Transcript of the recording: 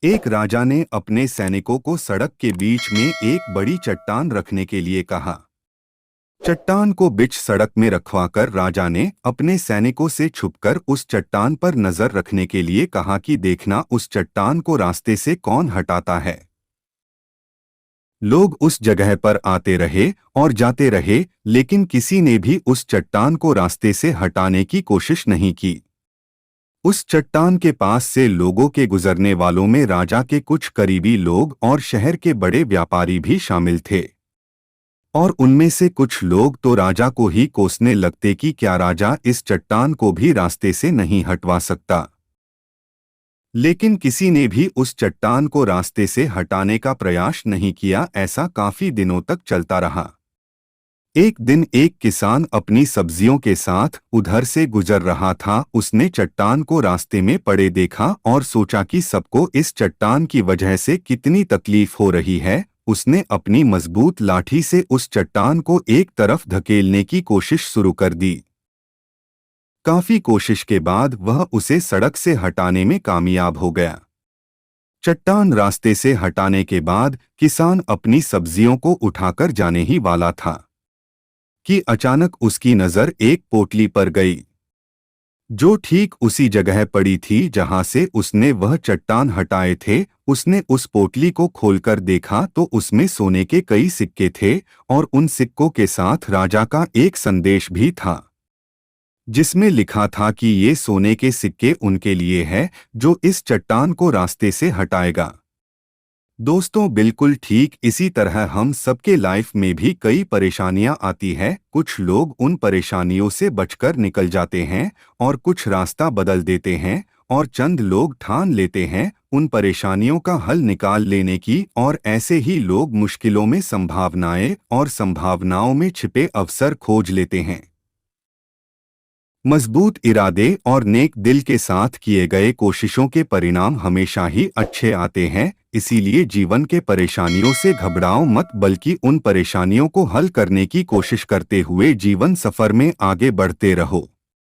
एक राजा ने अपने सैनिकों को सड़क के बीच में एक बड़ी चट्टान रखने के लिए कहा। चट्टान को बीच सड़क में रखवाकर राजा ने अपने सैनिकों से छुपकर उस चट्टान पर नजर रखने के लिए कहा कि देखना उस चट्टान को रास्ते से कौन हटाता है। लोग उस जगह पर आते रहे और जाते रहे, लेकिन किसी ने भी उस चट्टान को रास्ते से हटाने की कोशिश नहीं की। उस चट्टान के पास से लोगों के गुजरने वालों में राजा के कुछ करीबी लोग और शहर के बड़े व्यापारी भी शामिल थे। और उनमें से कुछ लोग तो राजा को ही कोसने लगते कि क्या राजा इस चट्टान को भी रास्ते से नहीं हटवा सकता। लेकिन किसी ने भी उस चट्टान को रास्ते से हटाने का प्रयास नहीं किया। ऐसा काफी दिनों तक चलता रहा। एक दिन एक किसान अपनी सब्जियों के साथ उधर से गुजर रहा था। उसने चट्टान को रास्ते में पड़े देखा और सोचा कि सबको इस चट्टान की वजह से कितनी तकलीफ हो रही है। उसने अपनी मजबूत लाठी से उस चट्टान को एक तरफ धकेलने की कोशिश शुरू कर दी। काफी कोशिश के बाद वह उसे सड़क से हटाने में कामयाब हो गया। चट्टान रास्ते से हटाने के बाद किसान अपनी सब्जियों को उठाकर जाने ही वाला था कि अचानक उसकी नजर एक पोटली पर गई, जो ठीक उसी जगह पड़ी थी जहां से उसने वह चट्टान हटाए थे। उसने उस पोटली को खोलकर देखा तो उसमें सोने के कई सिक्के थे और उन सिक्कों के साथ राजा का एक संदेश भी था, जिसमें लिखा था कि ये सोने के सिक्के उनके लिए है जो इस चट्टान को रास्ते से हटाएगा। दोस्तों, बिल्कुल ठीक इसी तरह हम सबके लाइफ में भी कई परेशानियां आती है। कुछ लोग उन परेशानियों से बचकर निकल जाते हैं और कुछ रास्ता बदल देते हैं, और चंद लोग ठान लेते हैं उन परेशानियों का हल निकाल लेने की, और ऐसे ही लोग मुश्किलों में संभावनाएं और संभावनाओं में छिपे अवसर खोज लेते हैं। मजबूत इरादे और नेक दिल के साथ किए गए कोशिशों के परिणाम हमेशा ही अच्छे आते हैं। इसीलिए जीवन के परेशानियों से घबराओ मत, बल्कि उन परेशानियों को हल करने की कोशिश करते हुए जीवन सफर में आगे बढ़ते रहो।